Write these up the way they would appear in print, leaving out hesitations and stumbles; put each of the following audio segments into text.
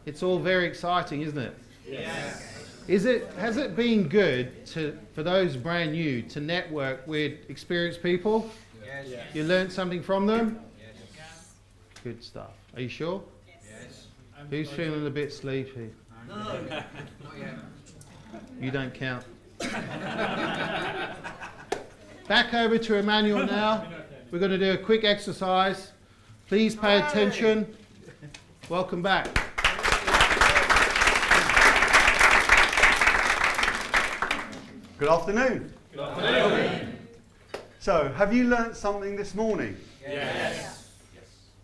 It's all very exciting, isn't it? Yes. Has it been good for those brand new to network with experienced people? Yes. You learned something from them? Yes. Good stuff. Are you sure? Yes. Who's feeling a bit sleepy? No. Not yet. You don't count. Back over to Emmanuel now. We're going to do a quick exercise. Please pay attention. Welcome back. Good afternoon. Good afternoon. So, have you learnt something this morning? Yes.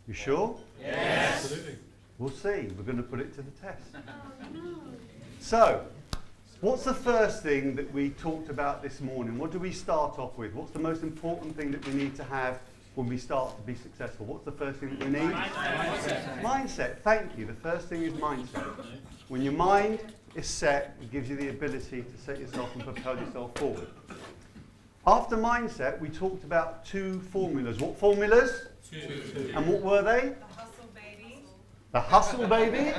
You sure? Yes. Absolutely. We'll see. We're going to put it to the test. So, what's the first thing that we talked about this morning? What do we start off with? What's the most important thing that we need to have when we start to be successful? What's the first thing that we need? Mindset. Thank you. The first thing is mindset. When your mind is set, it gives you the ability to set yourself and propel yourself forward. After mindset, we talked about 2 formulas. What formulas? 2. And what were they? The hustle baby. The hustle baby.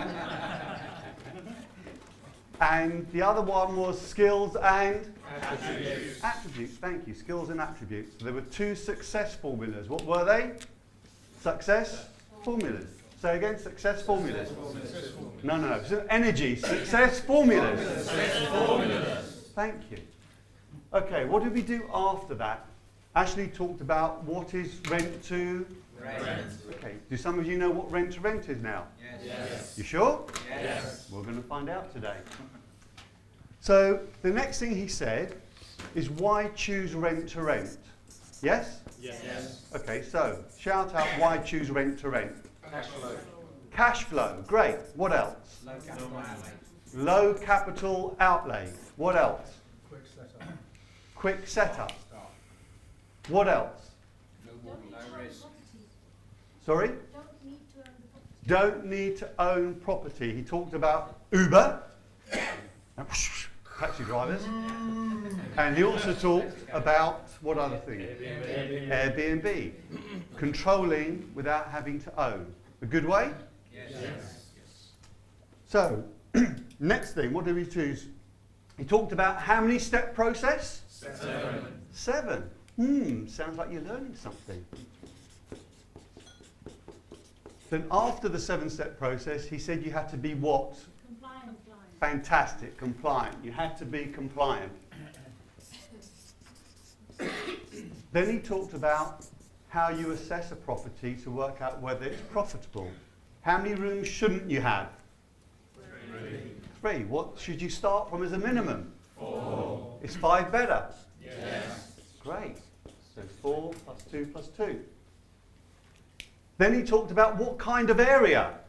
And the other one was skills and Attributes. attributes. Thank you. Skills and attributes. So there were 2 success formulas. What were they? Success formulas. Say again, success formulas. No. So energy. Success formulas. Thank you. Okay, what did we do after that? Ashley talked about what is rent to Rent. Okay, do some of you know what rent to rent is now? Yes. You sure? Yes. We're going to find out today. So the next thing he said is why choose rent to rent? Yes? Yes. Okay, so shout out why choose rent to rent. Cash flow. Cash flow, great. What else? Low capital outlay. Low capital outlay. What else? Quick setup. Quick setup. What else? Low risk. Sorry? Don't need to own property. He talked about Uber, taxi drivers, and he also talked about what other thing? Airbnb. Controlling without having to own. A good way? Yes. So, next thing, what did we choose? He talked about how many step process? 7. Sounds like you're learning something. Then after the 7-step process, he said you had to be what? Compliant. Fantastic, compliant. You had to be compliant. Then he talked about how you assess a property to work out whether it's profitable. How many rooms shouldn't you have? 3. What should you start from as a minimum? 4. Is 5 better? Yes. Great. So 4 plus 2 plus 2. Then he talked about what kind of area?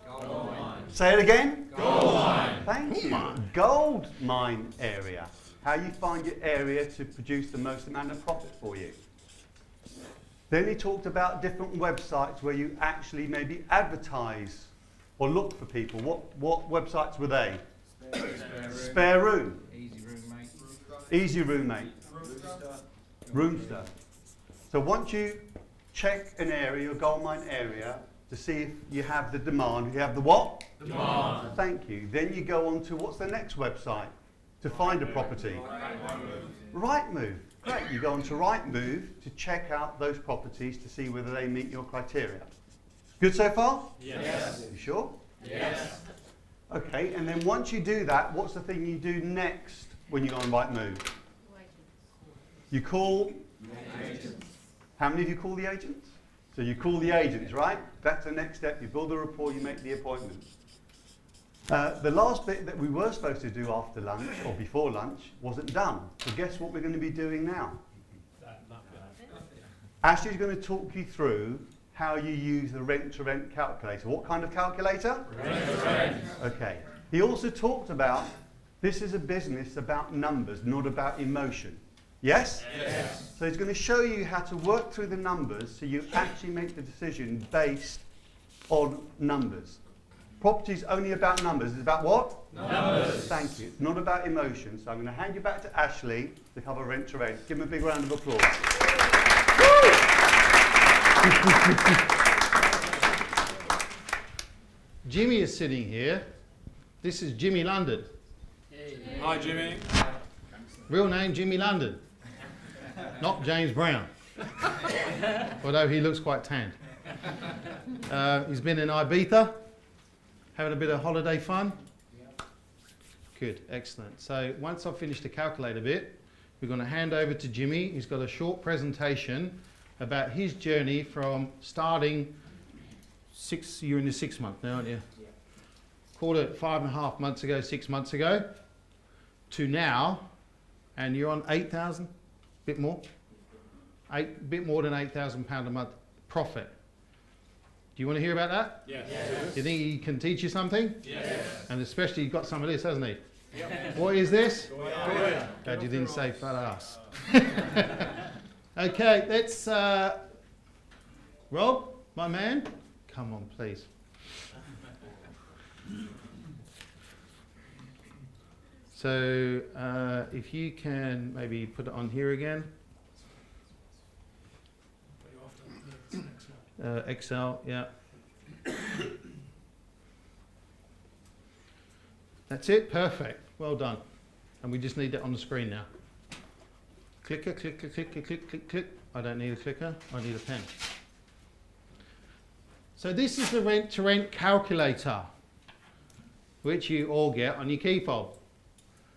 Gold mine. Say it again. Gold mine. Thank you. Gold mine area. How you find your area to produce the most amount of profit for you. Then he talked about different websites where you actually maybe advertise or look for people. What websites were they? Spare Room. Easy roommate. Easy Roommate. Roomster. So once you check an area, your gold mine area, to see if you have the demand. You have the what? Demand. Thank you. Then you go on to what's the next website to find a property? Rightmove. Great. You go on to Rightmove to check out those properties to see whether they meet your criteria. Good so far? Yes. You sure? Yes. Okay, and then once you do that, what's the thing you do next when you go on Rightmove? You call? How many of you call the agents? So you call the agents, right? That's the next step. You build a rapport, you make the appointment. The last bit that we were supposed to do after lunch, or before lunch, wasn't done. So guess what we're going to be doing now? Ashley's going to talk you through how you use the rent-to-rent calculator. What kind of calculator? Rent-to-rent. Okay. He also talked about this is a business about numbers, not about emotion. Yes? Yes. So he's going to show you how to work through the numbers so you actually make the decision based on numbers. Property is only about numbers. It's about what? Numbers. Thank you. It's not about emotion. So I'm going to hand you back to Ashley to cover rent to rent. Give him a big round of applause. Jimmy is sitting here. This is Jimmy London. Hi, Jimmy. Real name, Jimmy London. Not James Brown. Although he looks quite tanned. He's been in Ibiza, having a bit of holiday fun. Good, excellent. So once I've finished the calculator bit, we're going to hand over to Jimmy. He's got a short presentation about his journey from starting you're in the 6th month now, aren't you? Yeah. Called it 5.5 months ago, 6 months ago, to now, and you're on 8,000, bit more, bit more than £8,000 a month profit. Do you want to hear about that? Yes. Do you think he can teach you something? Yes. And especially you've got some of this, hasn't he? Yep. What is this? Goya. Glad you didn't say fat ass. Okay, let's, Rob, my man, come on please. So if you can maybe put it on here again. Excel, yeah. That's it, perfect, well done. And we just need that on the screen now. Clicker, clicker, clicker, click, click, click. I don't need a clicker, I need a pen. So this is the rent to rent calculator, which you all get on your key fob.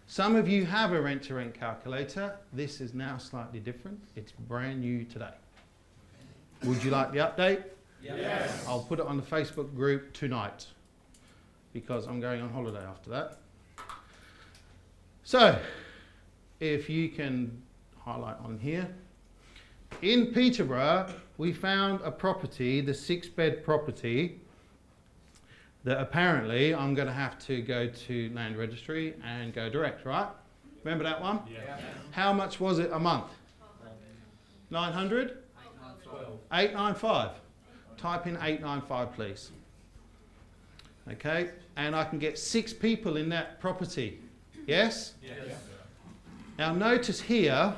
Some of you have a rent to rent calculator. This is now slightly different. It's brand new today. Would you like the update? Yes. I'll put it on the Facebook group tonight because I'm going on holiday after that. So, if you can highlight on here. In Peterborough, we found a property, the 6-bed property, that apparently I'm going to have to go to Land Registry and go direct, right? Remember that one? Yeah. How much was it a month? 900? 895. Type in 895, please. Okay, and I can get 6 people in that property. Yes? Yes. Now notice here,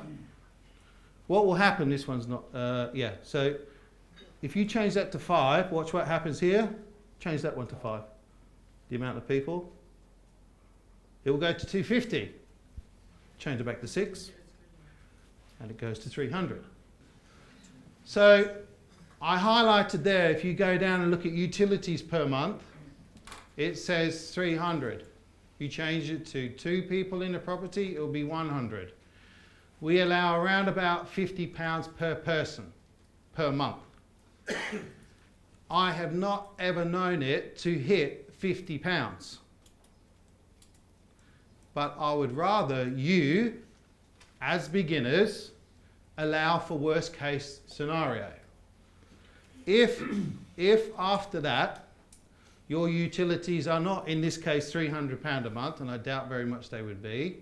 what will happen, this one's not, so if you change that to 5, watch what happens here. Change that one to 5. The amount of people. It will go to 250. Change it back to 6. And it goes to 300. So I highlighted there, if you go down and look at utilities per month, it says 300. You change it to 2 people in the property, it will be 100. We allow around about £50 per person per month. I have not ever known it to hit £50. But I would rather you, as beginners, allow for worst case scenario. If after that, your utilities are not, in this case, £300 a month, and I doubt very much they would be,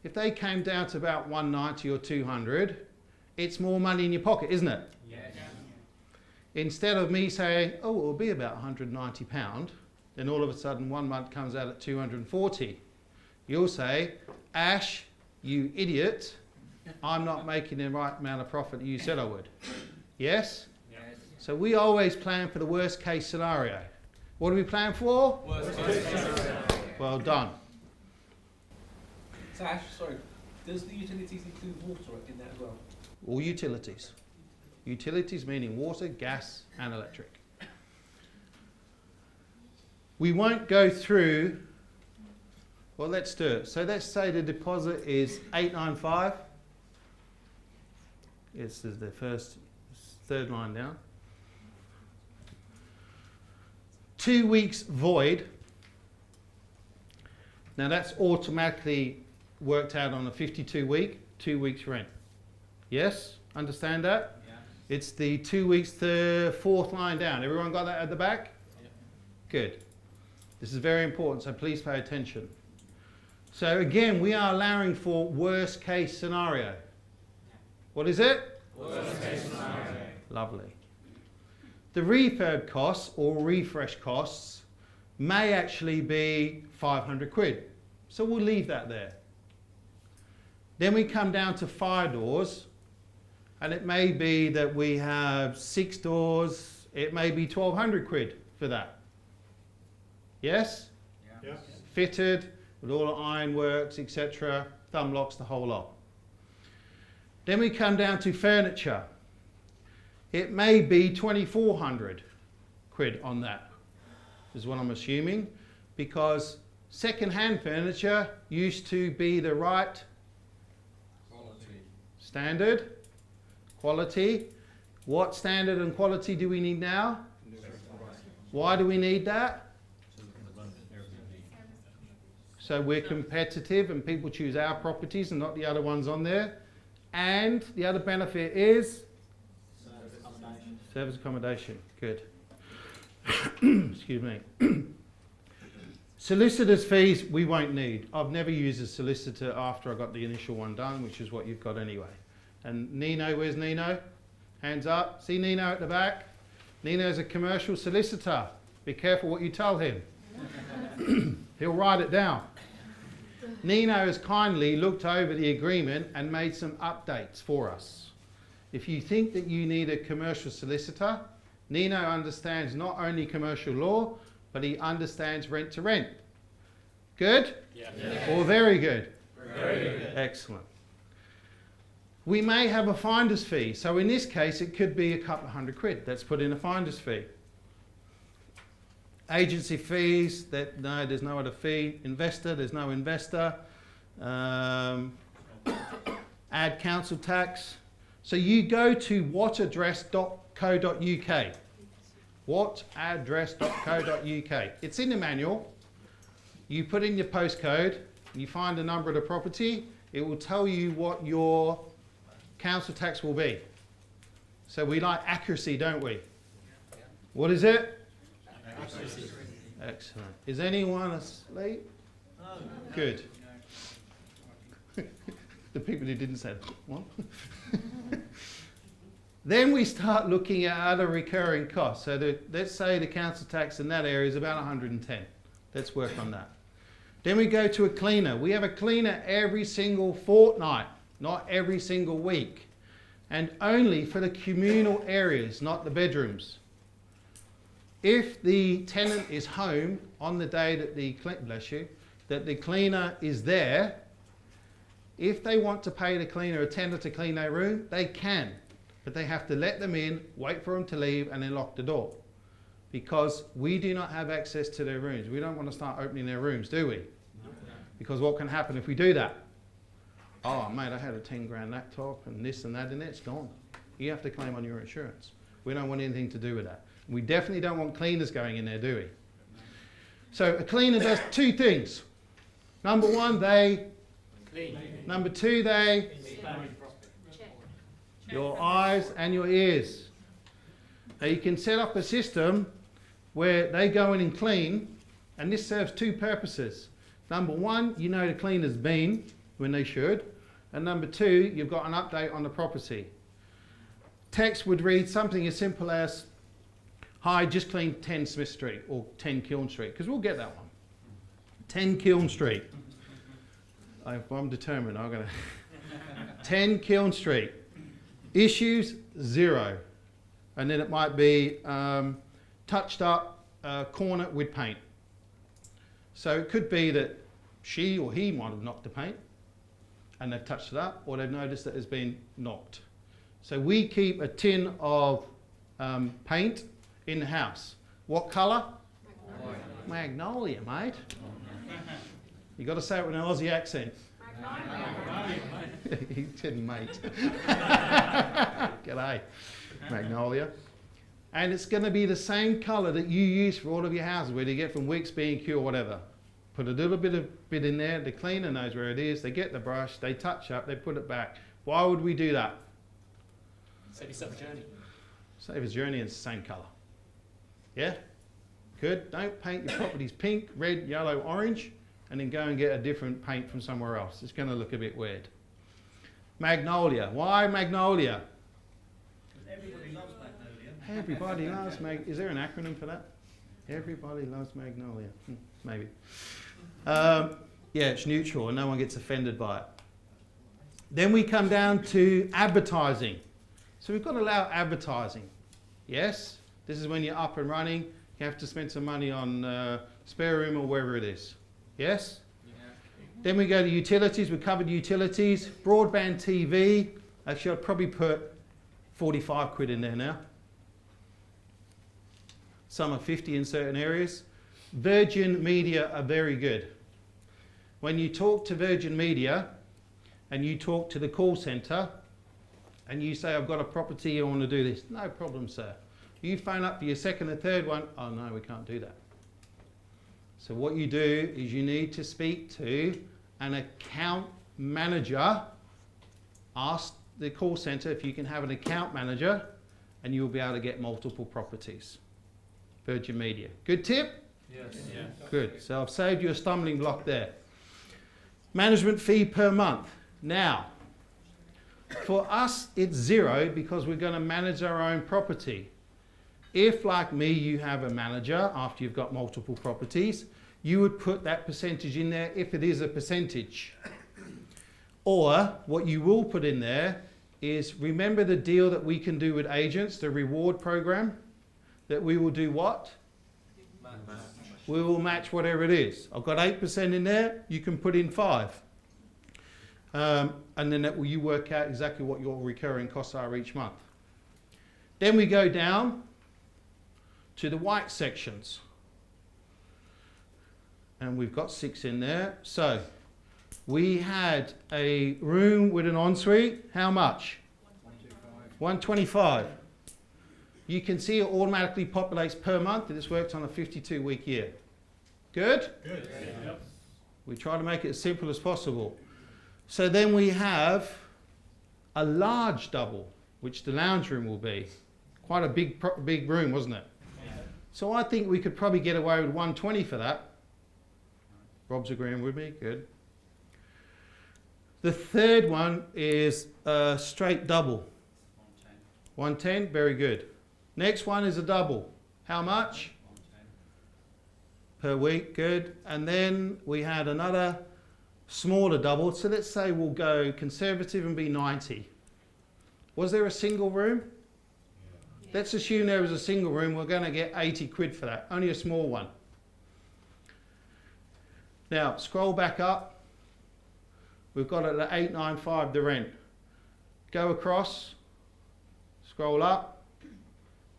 if they came down to about 190 or 200, it's more money in your pocket, isn't it? Yes. Instead of me saying, oh, it will be about £190, then all of a sudden 1 month comes out at 240. You'll say, Ash, you idiot, I'm not making the right amount of profit that you said I would. Yes? Yes. So we always plan for the worst case scenario. What do we plan for? Worst case scenario. Well done. So Ash, sorry, does the utilities include water in that as well? All utilities. Utilities meaning water, gas and electric. We won't go through, well let's do it. So let's say the deposit is 895. This is the third line down. 2 weeks void. Now that's automatically worked out on a 52 week, 2 weeks rent. Yes? Understand that? Yeah. It's the 2 weeks, the 4th line down. Everyone got that at the back? Yeah. Good. This is very important, so please pay attention. So again, we are allowing for worst case scenario. What is it? Worst case scenario. Lovely. The refurb costs or refresh costs may actually be 500 quid. So we'll leave that there. Then we come down to fire doors, and it may be that we have 6 doors, it may be 1,200 quid for that. Yes? Yes. Fitted with all the ironworks, etc. Thumb locks, the whole lot. Then we come down to furniture. It may be 2,400 quid on that, is what I'm assuming, because second-hand furniture used to be the right Quality. standard, quality. What standard and quality do we need now? Why do we need that? So we're competitive and people choose our properties and not the other ones on there. And the other benefit is service accommodation. Good. Excuse me. Solicitors' fees we won't need. I've never used a solicitor after I got the initial one done, which is what you've got anyway. And Nino, where's Nino? Hands up. See Nino at the back? Nino's a commercial solicitor. Be careful what you tell him. He'll write it down. Nino has kindly looked over the agreement and made some updates for us. If you think that you need a commercial solicitor, Nino understands not only commercial law, but he understands rent to rent. Good? Yes. Or very good? Very good. Excellent. We may have a finder's fee. So in this case, it could be a couple of hundred quid. Let's put in a finder's fee. Agency fees, no, there's no other fee. Investor, there's no investor. Add council tax. So you go to whataddress.co.uk. Whataddress.co.uk. It's in the manual. You put in your postcode, you find the number of the property, it will tell you what your council tax will be. So we like accuracy, don't we? What is it? Excellent. Is anyone asleep? No. Good. The people who didn't say what? Then we start looking at other recurring costs. So let's say the council tax in that area is about 110. Let's work on that. Then we go to a cleaner. We have a cleaner every single fortnight, not every single week. And only for the communal areas, not the bedrooms. If the tenant is home on the day that the cleaner is there, if they want to pay the cleaner a tenner to clean their room, they can. But they have to let them in, wait for them to leave, and then lock the door. Because we do not have access to their rooms. We don't want to start opening their rooms, do we? Because what can happen if we do that? Oh, mate, I had a 10 grand laptop and this and that in it, it's gone. You have to claim on your insurance. We don't want anything to do with that. We definitely don't want cleaners going in there, do we? So a cleaner does two things. Number one, they Clean. Number two, they your eyes and your ears. Now you can set up a system where they go in and clean, and this serves two purposes. Number one, you know the cleaner's been when they should, and number two, you've got an update on the property. Text would read something as simple as, "Hi, just cleaned 10 Smith Street," or 10 Kiln Street, because we'll get that one. 10 Kiln Street. I'm determined, I'm going to... 10 Kiln Street. Issues, 0. And then it might be touched up corner with paint. So it could be that she or he might have knocked the paint and they've touched it up, or they've noticed that it's been knocked. So we keep a tin of paint in the house. What colour? Magnolia, mate. You got to say it with an Aussie accent. He said mate. G'day. Magnolia. And it's going to be the same colour that you use for all of your houses, whether you get from Wickes, B&Q or whatever. Put a little bit in there, the cleaner knows where it is, they get the brush, they touch up, they put it back. Why would we do that? Save yourself a journey. Save a journey and it's the same colour. Yeah? Good. Don't paint your properties pink, red, yellow, orange, and then go and get a different paint from somewhere else. It's going to look a bit weird. Magnolia. Why Magnolia? Everybody loves Magnolia. Everybody loves Is there an acronym for that? Everybody loves Magnolia. Maybe. Yeah, it's neutral and no one gets offended by it. Then we come down to advertising. So we've got to allow advertising. Yes, this is when you're up and running. You have to spend some money on spare room or wherever it is. Yes? Then we go to utilities. We covered utilities. Broadband TV. Actually, I'd probably put 45 quid in there now. Some are 50 in certain areas. Virgin Media are very good. When you talk to Virgin Media and you talk to the call centre and you say, I've got a property, I want to do this. No problem, sir. You phone up for your second and third one. Oh, no, we can't do that. So what you do is you need to speak to an account manager. Ask the call centre if you can have an account manager and you'll be able to get multiple properties. Virgin Media. Good tip? Yes. Good. So I've saved you a stumbling block there. Management fee per month. Now, for us, it's 0 because we're going to manage our own property. If, like me, you have a manager after you've got multiple properties, you would put that percentage in there if it is a percentage. Or what you will put in there is, remember the deal that we can do with agents, the reward program, that we will do what? We will match whatever it is. I've got 8% in there, you can put in 5. And then that will you work out exactly what your recurring costs are each month. Then we go down to the white sections. And we've got 6 in there. So we had a room with an ensuite. How much? 125. You can see it automatically populates per month, and this works on a 52-week year. Good? Good. Yep. We try to make it as simple as possible. So then we have a large double, which the lounge room will be. Quite a big room, wasn't it? Yeah. So I think we could probably get away with 120 for that. Rob's agreeing with me, good. The third one is a straight double. 110, very good. Next one is a double. How much? 110. Per week, good. And then we had another smaller double. So let's say we'll go conservative and be 90. Was there a single room? Yeah. Let's assume there was a single room. We're going to get 80 quid for that. Only a small one. Now, scroll back up. We've got it at 895 the rent. Go across. Scroll up.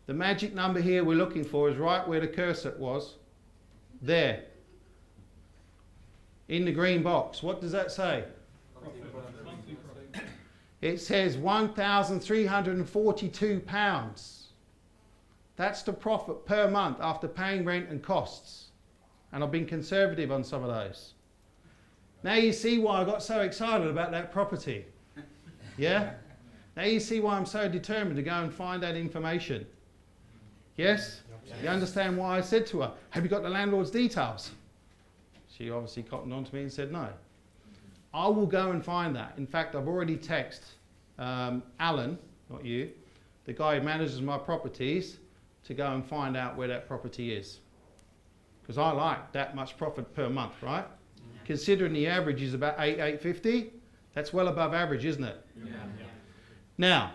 The magic number here we're looking for is right where the cursor was. There. In the green box. What does that say? It says £1,342. That's the profit per month after paying rent and costs. And I've been conservative on some of those. Now you see why I got so excited about that property. Yeah? Now you see why I'm so determined to go and find that information. Yes? You understand why I said to her, have you got the landlord's details? She obviously cottoned on to me and said no. I will go and find that. In fact, I've already texted Alan, not you, the guy who manages my properties, to go and find out where that property is. Because I like that much profit per month, right? Yeah. Considering the average is about 850, that's well above average, isn't it? Yeah. Now,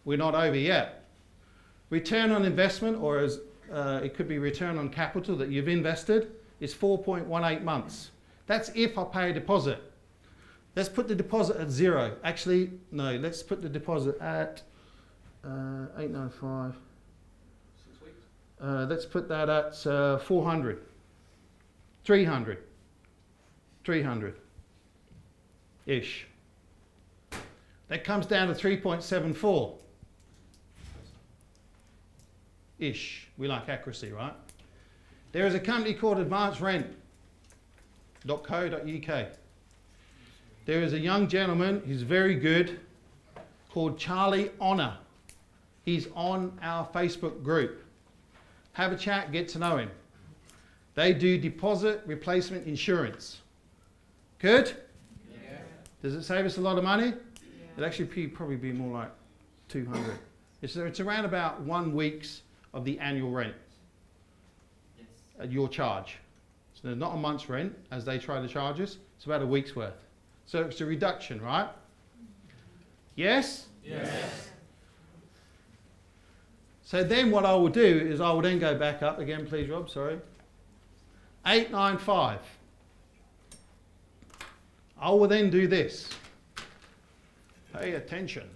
we're not over yet. Return on investment, or as it could be return on capital that you've invested, is 4.18 months. That's if I pay a deposit. Let's put the deposit at 0. Actually, no, let's put the deposit at 895. 6 weeks. Let's put that at 400. 300. 300-ish. That comes down to 3.74-ish. We like accuracy, right? There is a company called advancedrent.co.uk. There is a young gentleman who's very good called Charlie Honor. He's on our Facebook group. Have a chat, get to know him. They do deposit replacement insurance. Good? Yeah. Does it save us a lot of money? Yeah. It'd actually probably be more like 200. It's around about 1 week's of the annual rent. Yes. At your charge. So not a month's rent, as they try to charge us. It's about a week's worth. So it's a reduction, right? Yes? Yes. So then what I will do is I will then go back up again, please, Rob, sorry. 895. I will then do this. Pay attention.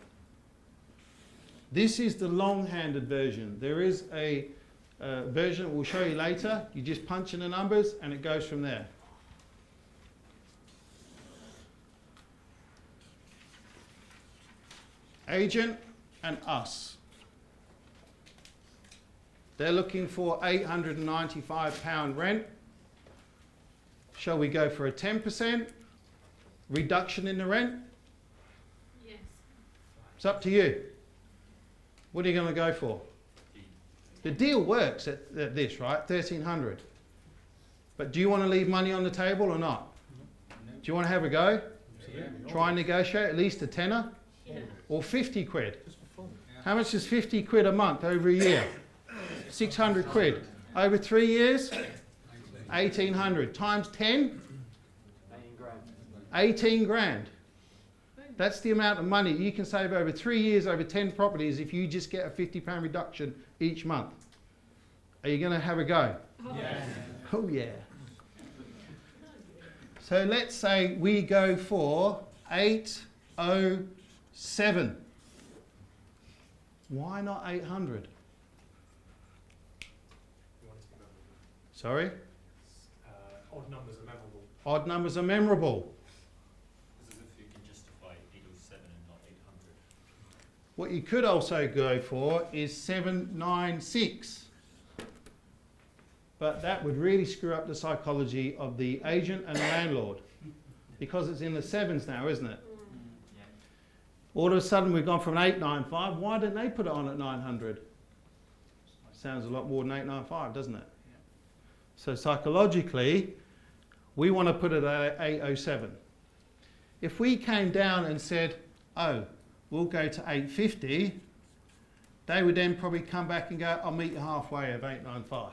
This is the long-handed version. There is a version that we'll show you later. You just punch in the numbers and it goes from there. Agent and us. They're looking for £895 rent. Shall we go for a 10% reduction in the rent? Yes. It's up to you. What are you going to go for? The deal works at this, right? 1,300. But do you want to leave money on the table or not? Do you want to have a go? Try and negotiate at least a tenner? Yeah. Or 50 quid? How much is 50 quid a month over a year? 600 quid. Over 3 years? 1,800. Times 10? 18 grand. That's the amount of money you can save over 3 years, over 10 properties, if you just get a £50 reduction each month. Are you going to have a go? Yes. Oh yeah. So let's say we go for 807. Why not 800? Sorry? Odd numbers are memorable. Odd numbers are memorable. This is if you can justify 807 and not 800. What you could also go for is 796. But that would really screw up the psychology of the agent and the landlord. Because it's in the sevens now, isn't it? All of a sudden we've gone from 895. Why didn't they put it on at 900? Sounds a lot more than 895, doesn't it? So psychologically, we want to put it at 807. If we came down and said, oh, we'll go to 850, they would then probably come back and go, I'll meet you halfway of 895.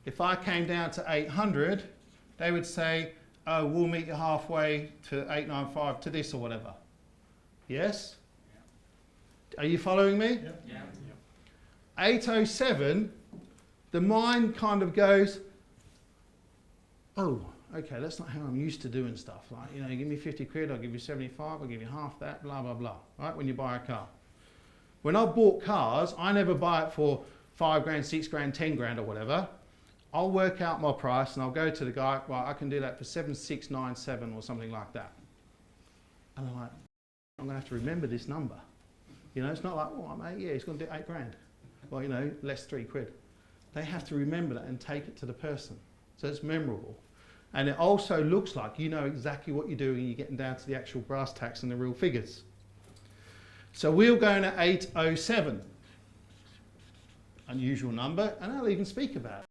If I came down to 800, they would say, oh, we'll meet you halfway to 895 to this or whatever. Yes? Are you following me? Yeah. 807, the mind kind of goes, oh, okay, that's not how I'm used to doing stuff. Like, you know, you give me 50 quid, I'll give you 75, I'll give you half that, blah, blah, blah. Right, when you buy a car. When I've bought cars, I never buy it for 5 grand, 6 grand, 10 grand or whatever. I'll work out my price and I'll go to the guy, well, I can do that for 7697 or something like that. And I'm like, I'm going to have to remember this number. You know, it's not like, oh, mate, yeah, he's going to do 8 grand. Well, you know, less 3 quid. They have to remember that and take it to the person. So it's memorable. And it also looks like you know exactly what you're doing and you're getting down to the actual brass tacks and the real figures. So we'll go in at 807. Unusual number, and I'll even speak about it.